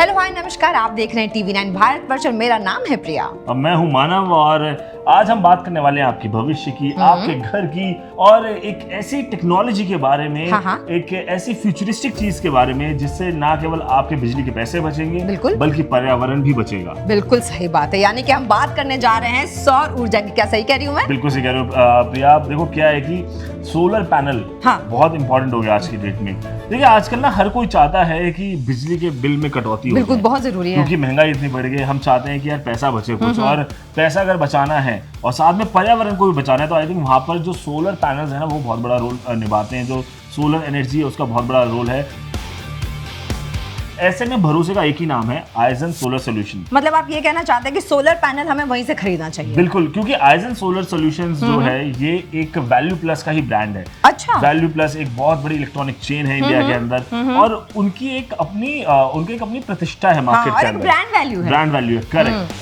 Hello hi नमस्कार, आप देख रहे हैं टीवी9 भारतवर्ष और मेरा नाम है प्रिया। अब मैं हूं मानव और आज हम बात करने वाले हैं आपके भविष्य की, आपके घर की और एक ऐसी टेक्नोलॉजी के बारे में, एक ऐसी फ्यूचरिस्टिक चीज के बारे में जिससे ना केवल आपके बिजली के पैसे बचेंगे बल्कि पर्यावरण भी बचेगा। बिल्कुल सही बात है, यानी कि हम बात करने जा रहे हैं सौर ऊर्जा की। क्या सही कह रही हूँ मैं? बिल्कुल सही कह रही हूँ प्रिया। आप देखो क्या है कि सोलर पैनल बहुत इंपॉर्टेंट हो गया आज की डेट में। देखिए आजकल ना हर कोई चाहता है कि बिजली के बिल में कटौती हो, बिल्कुल बहुत जरूरी है क्योंकि महंगाई इतनी बढ़ गई। हम चाहते हैं कि यार पैसा बचे कुछ, और पैसा अगर बचाना है और साथ में पर्यावरण को भी बचाना है तो आई थिंक वहां पर जो सोलर पैनल्स है ना वो बहुत बड़ा रोल निभाते हैं। जो सोलर एनर्जी है उसका बहुत बड़ा रोल है। ऐसे में भरोसे का एक ही नाम है, आइजन सोलर सॉल्यूशन। मतलब आप ये कहना चाहते हैं कि सोलर पैनल हमें वहीं से खरीदना चाहिए? बिल्कुल, क्योंकि आइजन सोलर सॉल्यूशंस जो है ये एक वैल्यू प्लस का ही ब्रांड है। अच्छा। वैल्यू प्लस एक बहुत बड़ी इलेक्ट्रॉनिक चेन है इंडिया के अंदर, और उनकी एक अपनी प्रतिष्ठा है मार्केट के अंदर। ब्रांड वैल्यू है। ब्रांड वैल्यू है, करेक्ट।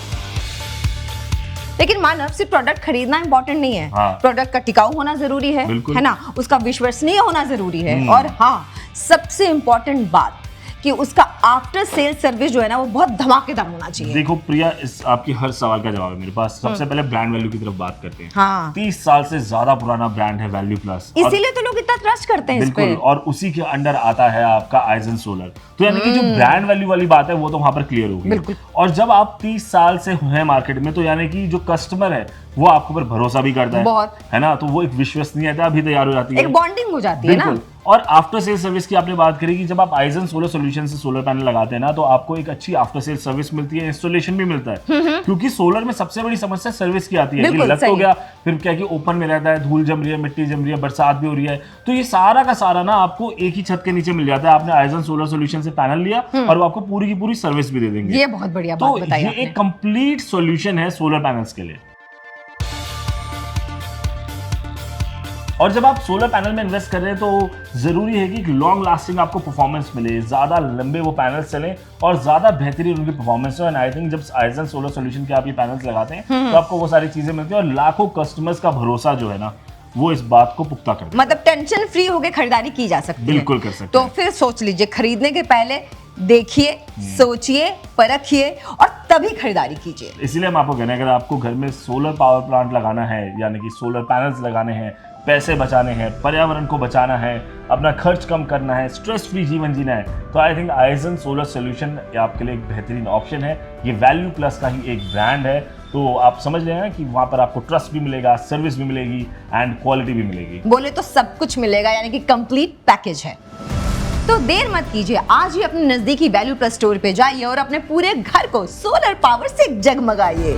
लेकिन मानव, सिर्फ प्रोडक्ट खरीदना इंपॉर्टेंट नहीं है। प्रोडक्ट का टिकाऊ होना जरूरी है ना, उसका विश्वसनीय होना जरूरी है, और हाँ सबसे इंपॉर्टेंट बात कि उसका आफ्टर सेल सर्विस जो है ना वो बहुत धमाकेदार होना चाहिए। देखो प्रिया, इस आपकी हर सवाल का जवाब है मेरे पास। सबसे पहले ब्रांड वैल्यू की तरफ बात करते हैं। 30 साल से ज्यादा पुराना ब्रांड है वैल्यू प्लस, इसीलिए तो लोग इतना ट्रस्ट करते हैं। बिल्कुल, और उसी के अंडर आता है आपका आइजन सोलर। तो यानी कि जो ब्रांड वैल्यू वाली बात है वो तो वहां पर क्लियर होगी। और जब आप 30 साल से हैं मार्केट में तो यानी कि जो कस्टमर है वो आपके ऊपर भरोसा भी करता है ना, तो वो एक विश्वसनीयता भी तैयार हो जाती है, एक बॉन्डिंग हो जाती है ना। और आफ्टर सेल सर्विस की आपने बात करी कि जब आप आइजन सोलर सॉल्यूशन से सोलर पैनल लगाते हैं ना तो आपको एक अच्छी आफ्टर सेल सर्विस मिलती है, इंस्टॉलेशन भी मिलता है। क्योंकि सोलर में सबसे बड़ी समस्या सर्विस की आती है कि लग तो गया, फिर क्या कि ओपन में रहता है, धूल जम रही है, मिट्टी जम रही है, बरसात भी हो रही है, तो ये सारा का सारा ना आपको एक ही छत के नीचे मिल जाता है। आपने आइजन सोलर सॉल्यूशन से पैनल लिया और वो आपको पूरी की पूरी सर्विस भी दे देंगे। ये बहुत बढ़िया बात बताई आपने। ये एक कंप्लीट सॉल्यूशन है सोलर पैनल्स के लिए। और जब आप सोलर पैनल में इन्वेस्ट कर रहे हैं तो जरूरी है कि लॉन्ग लास्टिंग आपको परफॉर्मेंस मिले, ज्यादा लंबे वो पैनल्स चलें और ज्यादा बेहतरीन उनकी परफॉर्मेंस हो। एंड आई थिंक जब आइजन सोलर सॉल्यूशन के आप ये पैनल्स लगाते हैं तो आपको वो सारी चीजें मिलती है, और लाखों कस्टमर्स का भरोसा जो है ना वो इस बात को पुख्ता करता है। मतलब टेंशन फ्री होकर खरीदारी की जा सकती है। बिल्कुल कर सकते तो फिर सोच लीजिए, खरीदने के पहले देखिए, सोचिए, परखिए और तभी खरीदारी कीजिए। इसीलिए हम आपको कह रहे हैं, अगर आपको घर में सोलर पावर प्लांट लगाना है, यानी कि सोलर पैनल्स लगाने हैं, पैसे बचाने हैं, पर्यावरण को बचाना है, अपना खर्च कम करना है, स्ट्रेस फ्री जीवन जीना है, तो I think eigen solar solution आपके लिए एक बेहतरीन ऑप्शन है। ये वैल्यू प्लस का ही एक ब्रांड है, तो आप समझ रहे हैं कि वहां पर आपको ट्रस्ट भी मिलेगा, सर्विस भी मिलेगी एंड क्वालिटी भी मिलेगी। बोले तो सब कुछ मिलेगा, यानी कि कंप्लीट पैकेज है। तो देर मत कीजिए, आज ही अपने नजदीकी वैल्यू प्लस स्टोर पे जाइए और अपने पूरे घर को सोलर पावर से जगमगाइए।